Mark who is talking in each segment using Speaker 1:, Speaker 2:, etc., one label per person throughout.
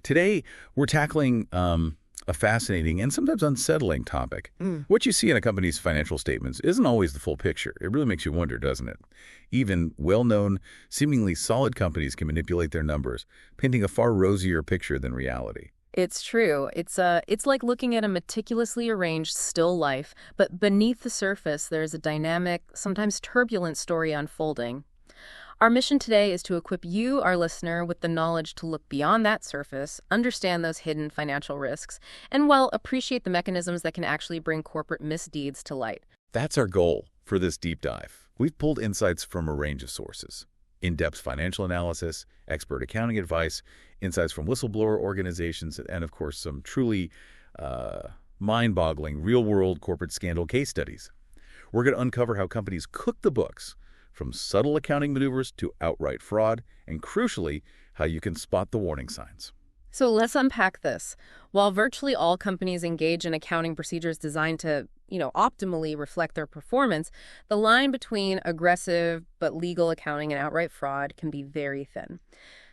Speaker 1: Today, we're tackling a fascinating and sometimes unsettling topic. What you see in a company's financial statements isn't always the full picture. It really makes you wonder, doesn't it? Even well-known, seemingly solid companies can manipulate their numbers, painting a far rosier picture than reality.
Speaker 2: It's true. It's like looking at a meticulously arranged still life, but beneath the surface, there's a dynamic, sometimes turbulent story unfolding. Our mission today is to equip you, our listener, with the knowledge to look beyond that surface, understand those hidden financial risks, and, well, appreciate the mechanisms that can actually bring corporate misdeeds to light.
Speaker 1: That's our goal for this deep dive. We've pulled insights from a range of sources: in-depth financial analysis, expert accounting advice, insights from whistleblower organizations, and, of course, some truly mind-boggling real-world corporate scandal case studies. We're going to uncover how companies cook the books, from subtle accounting maneuvers to outright fraud, and crucially, how you can spot the warning signs.
Speaker 2: So let's unpack this. While virtually all companies engage in accounting procedures designed to, optimally reflect their performance, the line between aggressive but legal accounting and outright fraud can be very thin.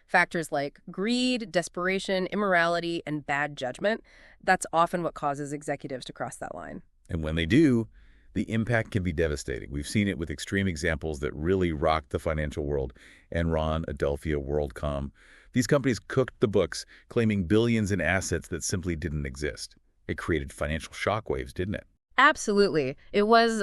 Speaker 2: Factors like greed, desperation, immorality, and bad judgment, that's often what causes executives to cross that line.
Speaker 1: And when they do, the impact can be devastating. We've seen it with extreme examples that really rocked the financial world: Enron, Adelphia, WorldCom. These companies cooked the books, claiming billions in assets that simply didn't exist. It created financial shockwaves, didn't it?
Speaker 2: Absolutely. It was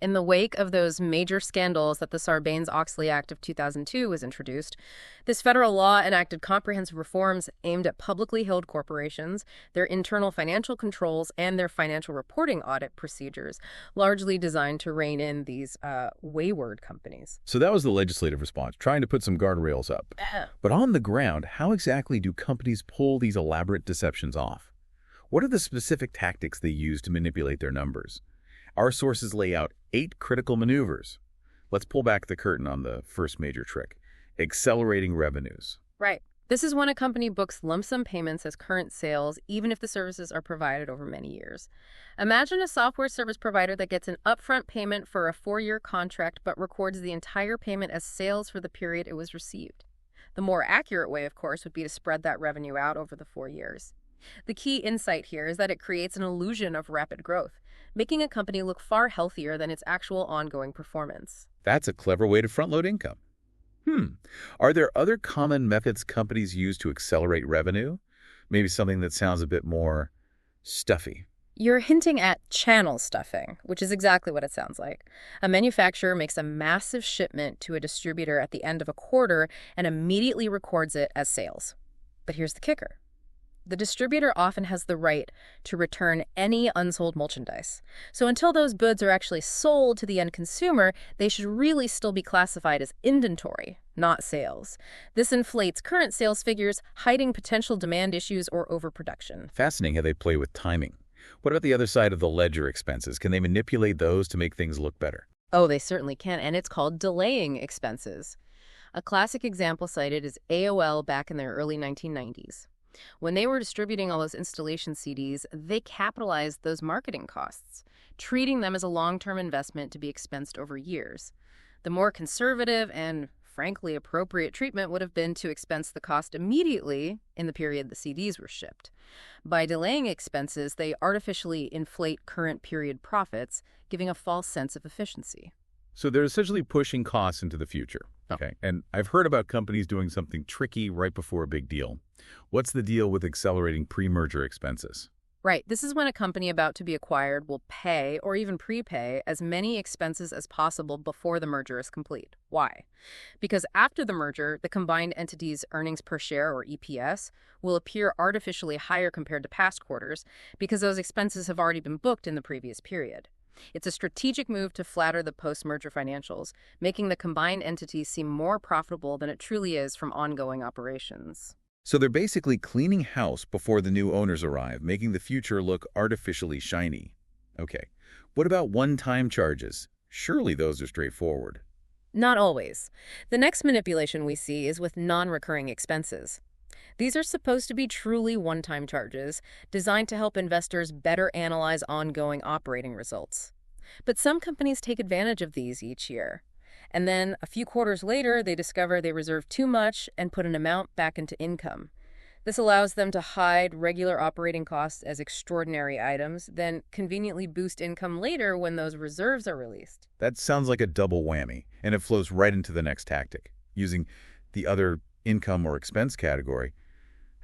Speaker 2: in the wake of those major scandals that the Sarbanes-Oxley Act of 2002 was introduced. This federal law enacted comprehensive reforms aimed at publicly held corporations, their internal financial controls, and their financial reporting audit procedures, largely designed to rein in these wayward companies.
Speaker 1: So that was the legislative response, trying to put some guardrails up. But on the ground, how exactly do companies pull these elaborate deceptions off? What are the specific tactics they use to manipulate their numbers? Our sources lay out 8 critical maneuvers. Let's pull back the curtain on the first major trick: accelerating revenues.
Speaker 2: Right. This is when a company books lump sum payments as current sales, even if the services are provided over many years. Imagine a software service provider that gets an upfront payment for a 4-year contract but records the entire payment as sales for the period it was received. The more accurate way, of course, would be to spread that revenue out over the 4 years. The key insight here is that it creates an illusion of rapid growth, making a company look far healthier than its actual ongoing performance.
Speaker 1: That's a clever way to front-load income. Are there other common methods companies use to accelerate revenue? Maybe something that sounds a bit more stuffy.
Speaker 2: You're hinting at channel stuffing, which is exactly what it sounds like. A manufacturer makes a massive shipment to a distributor at the end of a quarter and immediately records it as sales. But here's the kicker. The distributor often has the right to return any unsold merchandise. So until those goods are actually sold to the end consumer, they should really still be classified as inventory, not sales. This inflates current sales figures, hiding potential demand issues or overproduction.
Speaker 1: Fascinating how they play with timing. What about the other side of the ledger expenses? Can they manipulate those to make things look better?
Speaker 2: Oh, they certainly can, and it's called delaying expenses. A classic example cited is AOL back in the early 1990s. When they were distributing all those installation CDs, they capitalized those marketing costs, treating them as a long-term investment to be expensed over years. The more conservative and, frankly, appropriate treatment would have been to expense the cost immediately in the period the CDs were shipped. By delaying expenses, they artificially inflate current period profits, giving a false sense of efficiency.
Speaker 1: So they're essentially pushing costs into the future. Okay. And I've heard about companies doing something tricky right before a big deal. What's the deal with accelerating pre-merger expenses?
Speaker 2: Right. This is when a company about to be acquired will pay or even prepay as many expenses as possible before the merger is complete. Why? Because after the merger, the combined entity's earnings per share, or EPS, will appear artificially higher compared to past quarters because those expenses have already been booked in the previous period. It's a strategic move to flatter the post-merger financials, making the combined entity seem more profitable than it truly is from ongoing operations.
Speaker 1: So they're basically cleaning house before the new owners arrive, making the future look artificially shiny. Okay. What about one-time charges? Surely those are straightforward.
Speaker 2: Not always. The next manipulation we see is with non-recurring expenses. These are supposed to be truly one-time charges, designed to help investors better analyze ongoing operating results. But some companies take advantage of these each year. And then, a few quarters later, they discover they reserved too much and put an amount back into income. This allows them to hide regular operating costs as extraordinary items, then conveniently boost income later when those reserves are released.
Speaker 1: That sounds like a double whammy, and it flows right into the next tactic, using the other income or expense category.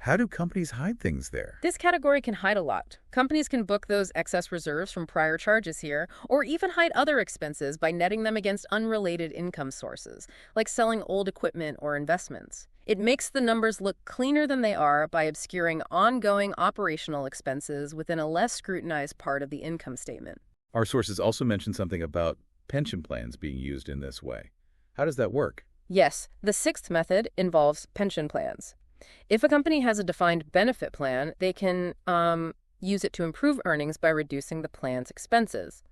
Speaker 1: How do companies hide things there?
Speaker 2: This category can hide a lot. Companies can book those excess reserves from prior charges here, or even hide other expenses by netting them against unrelated income sources, like selling old equipment or investments. It makes the numbers look cleaner than they are by obscuring ongoing operational expenses within a less scrutinized part of the income statement.
Speaker 1: Our sources also mention something about pension plans being used in this way. How does that work?
Speaker 2: Yes, the sixth method involves pension plans. If a company has a defined benefit plan, they can use it to improve earnings by reducing the plan's expenses.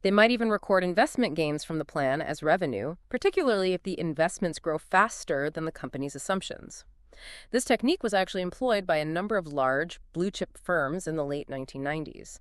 Speaker 2: They might even record investment gains from the plan as revenue, particularly if the investments grow faster than the company's assumptions. This technique was actually employed by a number of large, blue-chip firms in the late 1990s.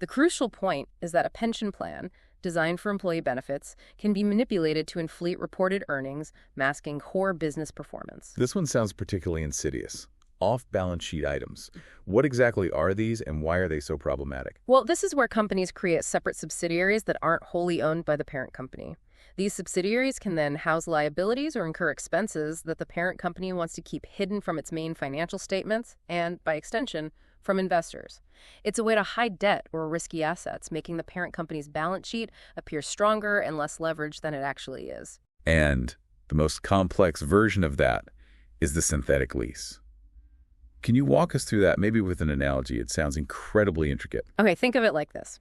Speaker 2: The crucial point is that a pension plan, designed for employee benefits, can be manipulated to inflate reported earnings, masking core business performance.
Speaker 1: This one sounds particularly insidious. Off-balance sheet items. What exactly are these, and why are they so problematic?
Speaker 2: Well, this is where companies create separate subsidiaries that aren't wholly owned by the parent company. These subsidiaries can then house liabilities or incur expenses that the parent company wants to keep hidden from its main financial statements and, by extension, from investors. It's a way to hide debt or risky assets, making the parent company's balance sheet appear stronger and less leveraged than it actually is.
Speaker 1: And the most complex version of that is the synthetic lease. Can you walk us through that, maybe with an analogy? It sounds incredibly intricate.
Speaker 2: Okay, think of it like this.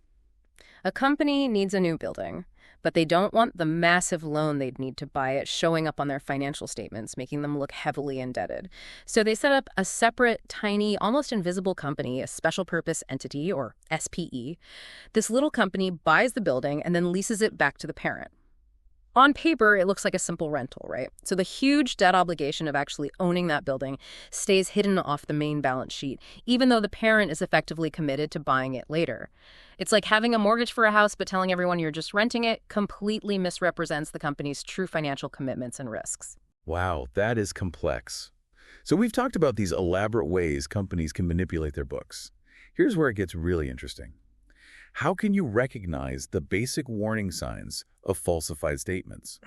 Speaker 2: A company needs a new building, but they don't want the massive loan they'd need to buy it showing up on their financial statements, making them look heavily indebted. So they set up a separate, tiny, almost invisible company, a special purpose entity, or SPE. This little company buys the building and then leases it back to the parent. On paper, it looks like a simple rental, right? So the huge debt obligation of actually owning that building stays hidden off the main balance sheet, even though the parent is effectively committed to buying it later. It's like having a mortgage for a house, but telling everyone you're just renting it completely misrepresents the company's true financial commitments and risks.
Speaker 1: Wow, that is complex. So we've talked about these elaborate ways companies can manipulate their books. Here's where it gets really interesting. How can you recognize the basic warning signs of falsified statements?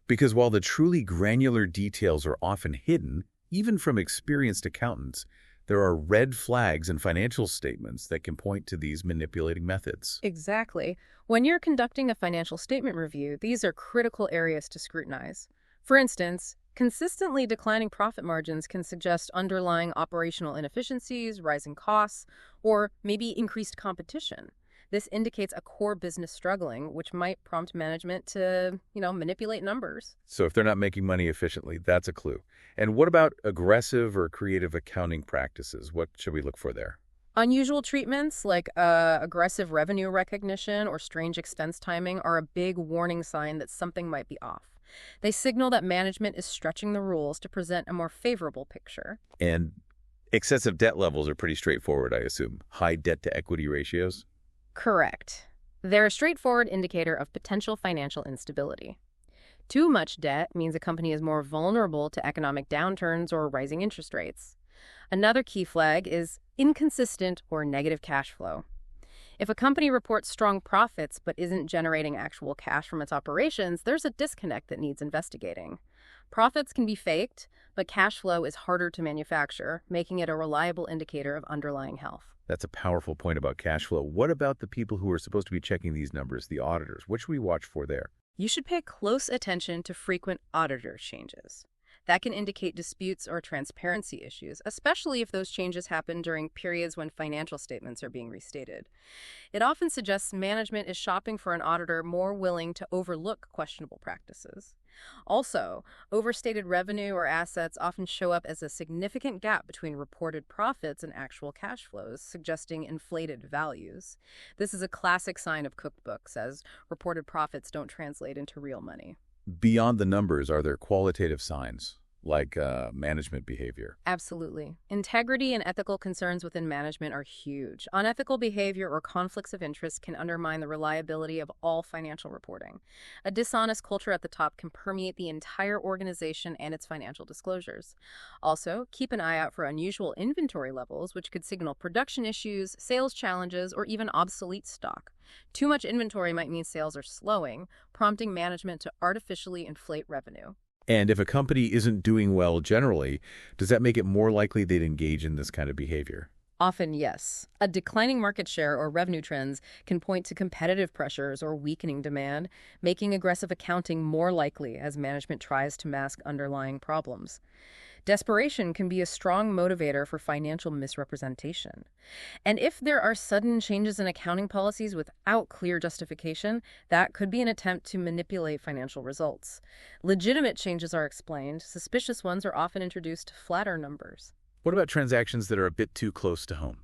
Speaker 1: Because while the truly granular details are often hidden, even from experienced accountants, there are red flags in financial statements that can point to these manipulating methods.
Speaker 2: Exactly. When you're conducting a financial statement review, these are critical areas to scrutinize. For instance, consistently declining profit margins can suggest underlying operational inefficiencies, rising costs, or maybe increased competition. This indicates a core business struggling, which might prompt management to, manipulate numbers.
Speaker 1: So if they're not making money efficiently, that's a clue. And what about aggressive or creative accounting practices? What should we look for there?
Speaker 2: Unusual treatments like aggressive revenue recognition or strange expense timing are a big warning sign that something might be off. They signal that management is stretching the rules to present a more favorable picture.
Speaker 1: And excessive debt levels are pretty straightforward, I assume. High debt-to-equity ratios?
Speaker 2: Correct. They're a straightforward indicator of potential financial instability. Too much debt means a company is more vulnerable to economic downturns or rising interest rates. Another key flag is inconsistent or negative cash flow. If a company reports strong profits but isn't generating actual cash from its operations, there's a disconnect that needs investigating. Profits can be faked, but cash flow is harder to manufacture, making it a reliable indicator of underlying health.
Speaker 1: That's a powerful point about cash flow. What about the people who are supposed to be checking these numbers, the auditors? What should we watch for there?
Speaker 2: You should pay close attention to frequent auditor changes. That can indicate disputes or transparency issues, especially if those changes happen during periods when financial statements are being restated. It often suggests management is shopping for an auditor more willing to overlook questionable practices. Also, overstated revenue or assets often show up as a significant gap between reported profits and actual cash flows, suggesting inflated values. This is a classic sign of cookbooks, as reported profits don't translate into real money.
Speaker 1: Beyond the numbers, are there qualitative signs? like management behavior.
Speaker 2: Absolutely. Integrity and ethical concerns within management are huge. Unethical behavior or conflicts of interest can undermine the reliability of all financial reporting. A dishonest culture at the top can permeate the entire organization and its financial disclosures. Also, keep an eye out for unusual inventory levels, which could signal production issues, sales challenges, or even obsolete stock. Too much inventory might mean sales are slowing, prompting management to artificially inflate revenue.
Speaker 1: And if a company isn't doing well generally, does that make it more likely they'd engage in this kind of behavior?
Speaker 2: Often, yes. A declining market share or revenue trends can point to competitive pressures or weakening demand, making aggressive accounting more likely as management tries to mask underlying problems. Desperation can be a strong motivator for financial misrepresentation. And if there are sudden changes in accounting policies without clear justification, that could be an attempt to manipulate financial results. Legitimate changes are explained, suspicious ones are often introduced to flatter numbers.
Speaker 1: What about transactions that are a bit too close to home?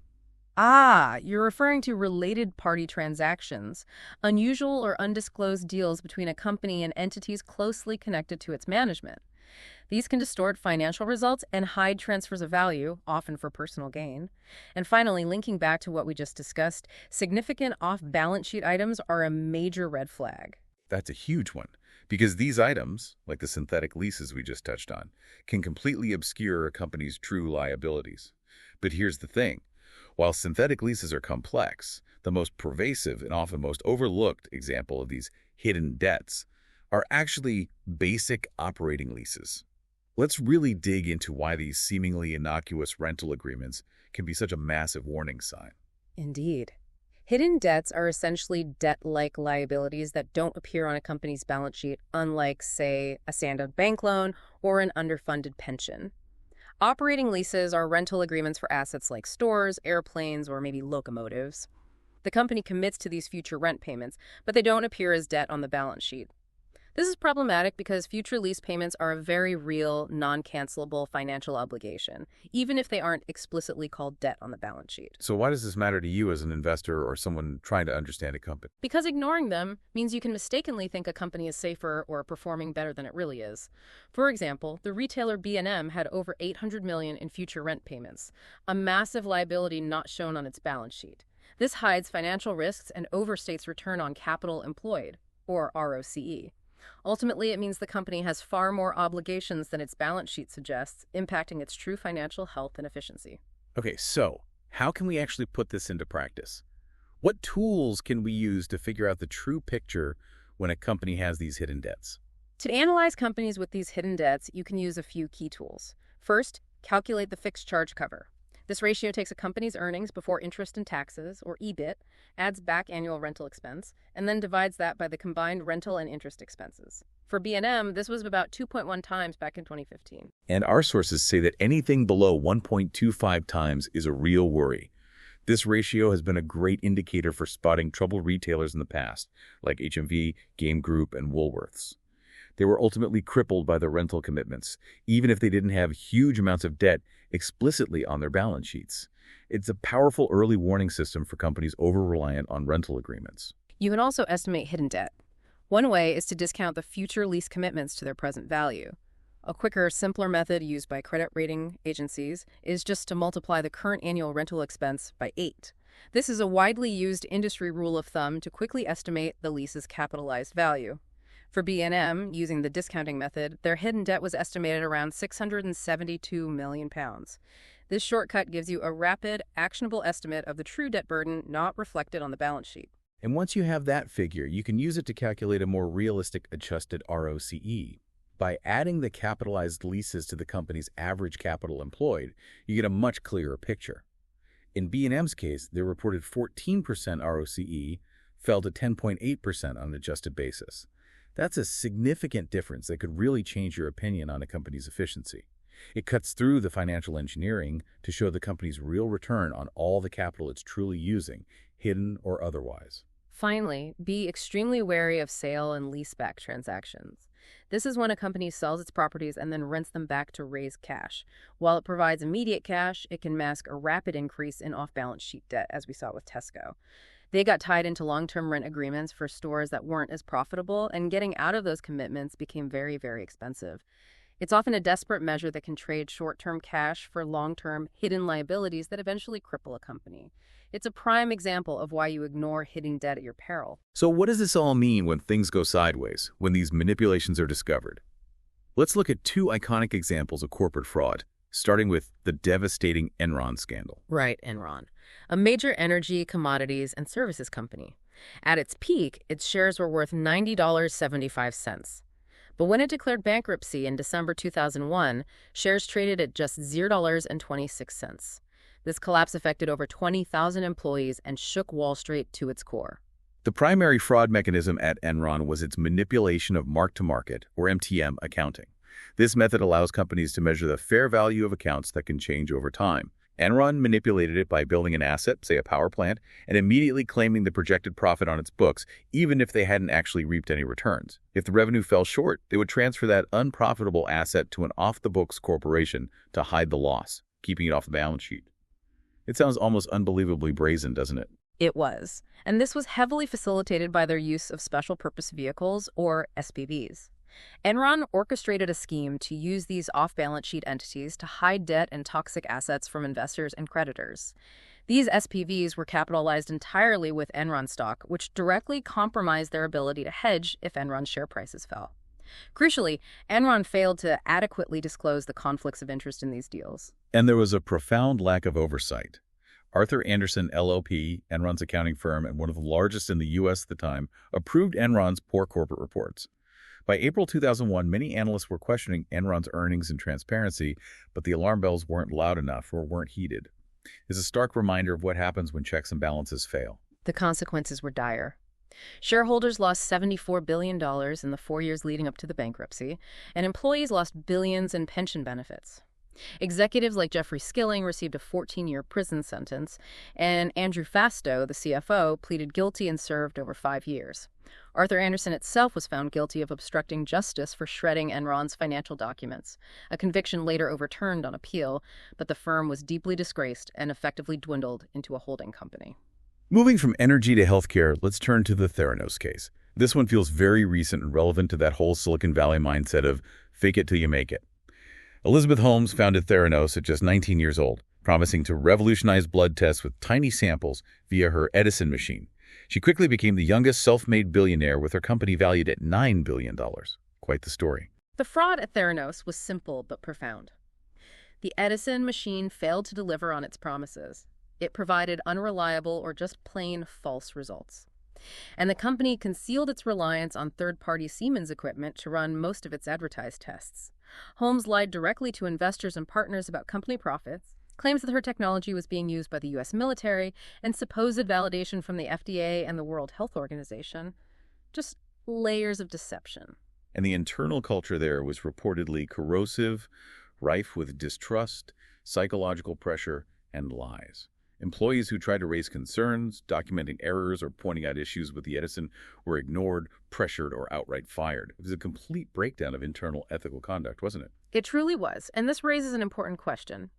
Speaker 2: You're referring to related party transactions, unusual or undisclosed deals between a company and entities closely connected to its management. These can distort financial results and hide transfers of value, often for personal gain. And finally, linking back to what we just discussed, significant off-balance sheet items are a major red flag.
Speaker 1: That's a huge one, because these items, like the synthetic leases we just touched on, can completely obscure a company's true liabilities. But here's the thing. While synthetic leases are complex, the most pervasive and often most overlooked example of these hidden debts are actually basic operating leases. Let's really dig into why these seemingly innocuous rental agreements can be such a massive warning sign.
Speaker 2: Indeed. Hidden debts are essentially debt-like liabilities that don't appear on a company's balance sheet, unlike, say, a standard bank loan or an underfunded pension. Operating leases are rental agreements for assets like stores, airplanes, or maybe locomotives. The company commits to these future rent payments, but they don't appear as debt on the balance sheet. This is problematic because future lease payments are a very real, non-cancelable financial obligation, even if they aren't explicitly called debt on the balance sheet.
Speaker 1: So why does this matter to you as an investor or someone trying to understand a company?
Speaker 2: Because ignoring them means you can mistakenly think a company is safer or performing better than it really is. For example, the retailer B&M had over $800 million in future rent payments, a massive liability not shown on its balance sheet. This hides financial risks and overstates return on capital employed, or ROCE. Ultimately, it means the company has far more obligations than its balance sheet suggests, impacting its true financial health and efficiency.
Speaker 1: Okay, so how can we actually put this into practice? What tools can we use to figure out the true picture when a company has these hidden debts?
Speaker 2: To analyze companies with these hidden debts, you can use a few key tools. First, calculate the fixed charge cover. This ratio takes a company's earnings before interest and taxes, or EBIT, adds back annual rental expense, and then divides that by the combined rental and interest expenses. For B&M, this was about 2.1 times back in 2015.
Speaker 1: And our sources say that anything below 1.25 times is a real worry. This ratio has been a great indicator for spotting troubled retailers in the past, like HMV, Game Group, and Woolworths. They were ultimately crippled by the rental commitments, even if they didn't have huge amounts of debt explicitly on their balance sheets. It's a powerful early warning system for companies over-reliant on rental agreements.
Speaker 2: You can also estimate hidden debt. One way is to discount the future lease commitments to their present value. A quicker, simpler method used by credit rating agencies is just to multiply the current annual rental expense by 8. This is a widely used industry rule of thumb to quickly estimate the lease's capitalized value. For B&M, using the discounting method, their hidden debt was estimated around £672 million. This shortcut gives you a rapid, actionable estimate of the true debt burden not reflected on the balance sheet.
Speaker 1: And once you have that figure, you can use it to calculate a more realistic adjusted ROCE. By adding the capitalized leases to the company's average capital employed, you get a much clearer picture. In B&M's case, their reported 14% ROCE fell to 10.8% on an adjusted basis. That's a significant difference that could really change your opinion on a company's efficiency. It cuts through the financial engineering to show the company's real return on all the capital it's truly using, hidden or otherwise.
Speaker 2: Finally, be extremely wary of sale and leaseback transactions. This is when a company sells its properties and then rents them back to raise cash. While it provides immediate cash, it can mask a rapid increase in off-balance sheet debt, as we saw with Tesco. They got tied into long-term rent agreements for stores that weren't as profitable, and getting out of those commitments became very, very expensive. It's often a desperate measure that can trade short-term cash for long-term hidden liabilities that eventually cripple a company. It's a prime example of why you ignore hidden debt at your peril.
Speaker 1: So what does this all mean when things go sideways, when these manipulations are discovered? Let's look at two iconic examples of corporate fraud, starting with the devastating Enron scandal.
Speaker 2: Right, Enron, a major energy, commodities, and services company. At its peak, its shares were worth $90.75. But when it declared bankruptcy in December 2001, shares traded at just $0.26. This collapse affected over 20,000 employees and shook Wall Street to its core.
Speaker 1: The primary fraud mechanism at Enron was its manipulation of mark-to-market, or MTM, accounting. This method allows companies to measure the fair value of accounts that can change over time. Enron manipulated it by building an asset, say a power plant, and immediately claiming the projected profit on its books, even if they hadn't actually reaped any returns. If the revenue fell short, they would transfer that unprofitable asset to an off-the-books corporation to hide the loss, keeping it off the balance sheet. It sounds almost unbelievably brazen, doesn't it?
Speaker 2: It was. And this was heavily facilitated by their use of special purpose vehicles, or SPVs. Enron orchestrated a scheme to use these off-balance sheet entities to hide debt and toxic assets from investors and creditors. These SPVs were capitalized entirely with Enron stock, which directly compromised their ability to hedge if Enron's share prices fell. Crucially, Enron failed to adequately disclose the conflicts of interest in these deals.
Speaker 1: And there was a profound lack of oversight. Arthur Andersen LLP, Enron's accounting firm and one of the largest in the U.S. at the time, approved Enron's poor corporate reports. By April 2001, many analysts were questioning Enron's earnings and transparency, but the alarm bells weren't loud enough or weren't heeded. It's a stark reminder of what happens when checks and balances fail.
Speaker 2: The consequences were dire. Shareholders lost $74 billion in the 4 years leading up to the bankruptcy, and employees lost billions in pension benefits. Executives like Jeffrey Skilling received a 14-year prison sentence, and Andrew Fastow, the CFO, pleaded guilty and served over 5 years. Arthur Andersen itself was found guilty of obstructing justice for shredding Enron's financial documents, a conviction later overturned on appeal, but the firm was deeply disgraced and effectively dwindled into a holding company.
Speaker 1: Moving from energy to healthcare, let's turn to the Theranos case. This one feels very recent and relevant to that whole Silicon Valley mindset of fake it till you make it. Elizabeth Holmes founded Theranos at just 19 years old, promising to revolutionize blood tests with tiny samples via her Edison machine. She quickly became the youngest self-made billionaire with her company valued at $9 billion. Quite the story.
Speaker 2: The fraud at Theranos was simple but profound. The Edison machine failed to deliver on its promises. It provided unreliable or just plain false results. And the company concealed its reliance on third-party Siemens equipment to run most of its advertised tests. Holmes lied directly to investors and partners about company profits, claims that her technology was being used by the U.S. military, and supposed validation from the FDA and the World Health Organization. Just layers of deception.
Speaker 1: And the internal culture there was reportedly corrosive, rife with distrust, psychological pressure, and lies. Employees who tried to raise concerns, documenting errors, or pointing out issues with the Edison were ignored, pressured, or outright fired. It was a complete breakdown of internal ethical conduct, wasn't it?
Speaker 2: It truly was, and this raises an important question.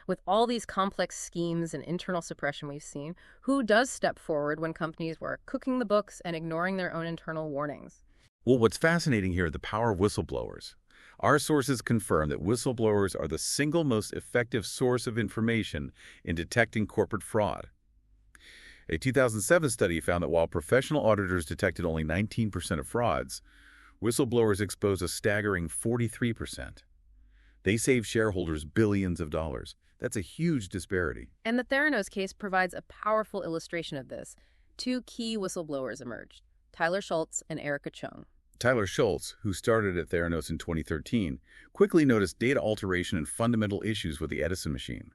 Speaker 2: With all these complex schemes and internal suppression we've seen, who does step forward when companies were cooking the books and ignoring their own internal warnings?
Speaker 1: Well, what's fascinating here is the power of whistleblowers. Our sources confirm that whistleblowers are the single most effective source of information in detecting corporate fraud. A 2007 study found that while professional auditors detected only 19% of frauds, whistleblowers exposed a staggering 43%. They saved shareholders billions of dollars. That's a huge disparity.
Speaker 2: And the Theranos case provides a powerful illustration of this. Two key whistleblowers emerged, Tyler Schultz and Erica Chung.
Speaker 1: Tyler Schultz, who started at Theranos in 2013, quickly noticed data alteration and fundamental issues with the Edison machine.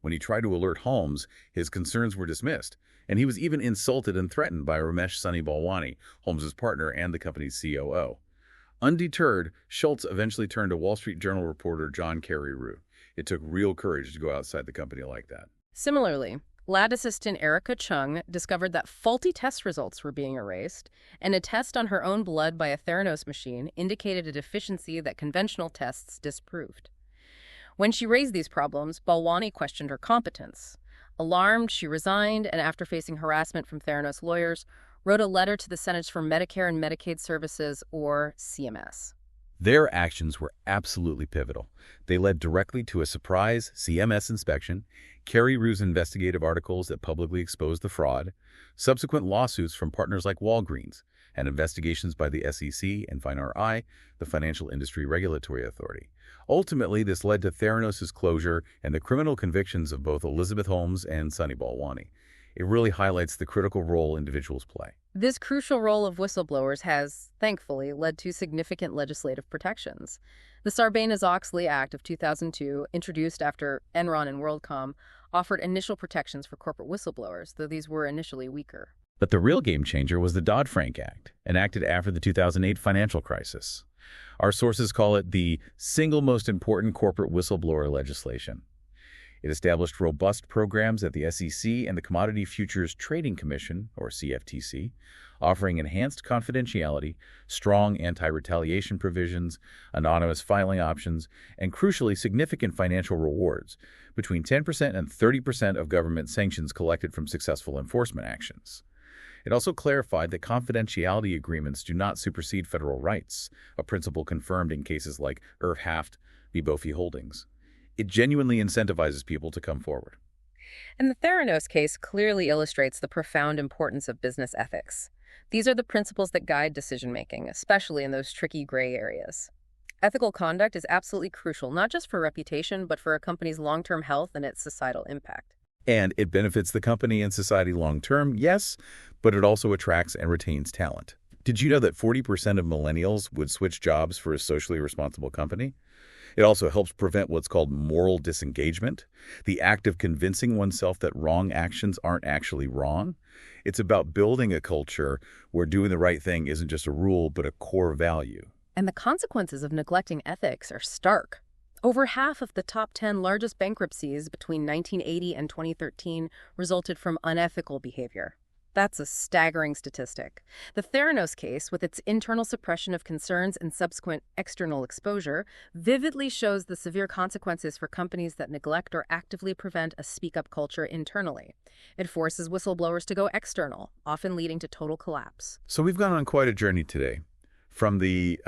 Speaker 1: When he tried to alert Holmes, his concerns were dismissed, and he was even insulted and threatened by Ramesh Sunny Balwani, Holmes's partner and the company's COO. Undeterred, Schultz eventually turned to Wall Street Journal reporter John Carreyrou. It took real courage to go outside the company like that.
Speaker 2: Similarly, lab assistant Erica Chung discovered that faulty test results were being erased, and a test on her own blood by a Theranos machine indicated a deficiency that conventional tests disproved. When she raised these problems, Balwani questioned her competence. Alarmed, she resigned, and after facing harassment from Theranos lawyers, wrote a letter to the Centers for Medicare and Medicaid Services, or CMS.
Speaker 1: Their actions were absolutely pivotal. They led directly to a surprise CMS inspection, Kerry Rue's investigative articles that publicly exposed the fraud, subsequent lawsuits from partners like Walgreens, and investigations by the SEC and FINRI, the Financial Industry Regulatory Authority. Ultimately, this led to Theranos' closure and the criminal convictions of both Elizabeth Holmes and Sunny Balwani. It really highlights the critical role individuals play.
Speaker 2: This crucial role of whistleblowers has, thankfully, led to significant legislative protections. The Sarbanes-Oxley Act of 2002, introduced after Enron and WorldCom, offered initial protections for corporate whistleblowers, though these were initially weaker.
Speaker 1: But the real game changer was the Dodd-Frank Act, enacted after the 2008 financial crisis. Our sources call it the single most important corporate whistleblower legislation. It established robust programs at the SEC and the Commodity Futures Trading Commission, or CFTC, offering enhanced confidentiality, strong anti-retaliation provisions, anonymous filing options, and crucially significant financial rewards, between 10% and 30% of government sanctions collected from successful enforcement actions. It also clarified that confidentiality agreements do not supersede federal rights, a principle confirmed in cases like Irv Haft v. Bofi Holdings. It genuinely incentivizes people to come forward.
Speaker 2: And the Theranos case clearly illustrates the profound importance of business ethics. These are the principles that guide decision-making, especially in those tricky gray areas. Ethical conduct is absolutely crucial, not just for reputation, but for a company's long-term health and its societal impact.
Speaker 1: And it benefits the company and society long-term, yes, but it also attracts and retains talent. Did you know that 40% of millennials would switch jobs for a socially responsible company? It also helps prevent what's called moral disengagement, the act of convincing oneself that wrong actions aren't actually wrong. It's about building a culture where doing the right thing isn't just a rule, but a core value.
Speaker 2: And the consequences of neglecting ethics are stark. Over half of the top 10 largest bankruptcies between 1980 and 2013 resulted from unethical behavior. That's a staggering statistic. The Theranos case, with its internal suppression of concerns and subsequent external exposure, vividly shows the severe consequences for companies that neglect or actively prevent a speak-up culture internally. It forces whistleblowers to go external, often leading to total collapse.
Speaker 1: So we've gone on quite a journey today. From the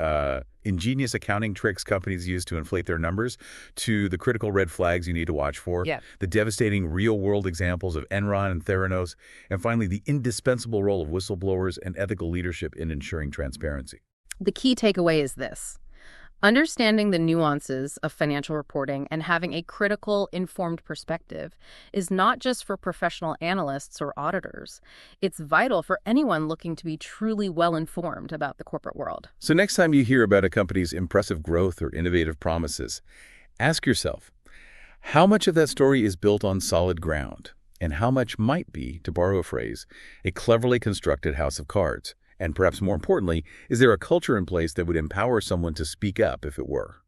Speaker 1: ingenious accounting tricks companies use to inflate their numbers to the critical red flags you need to watch for, the devastating real-world examples of Enron and Theranos, and finally the indispensable role of whistleblowers and ethical leadership in ensuring transparency.
Speaker 2: The key takeaway is this. Understanding the nuances of financial reporting and having a critical, informed perspective is not just for professional analysts or auditors. It's vital for anyone looking to be truly well-informed about the corporate world.
Speaker 1: So next time you hear about a company's impressive growth or innovative promises, ask yourself, how much of that story is built on solid ground? And how much might be, to borrow a phrase, a cleverly constructed house of cards? And perhaps more importantly, is there a culture in place that would empower someone to speak up if it were?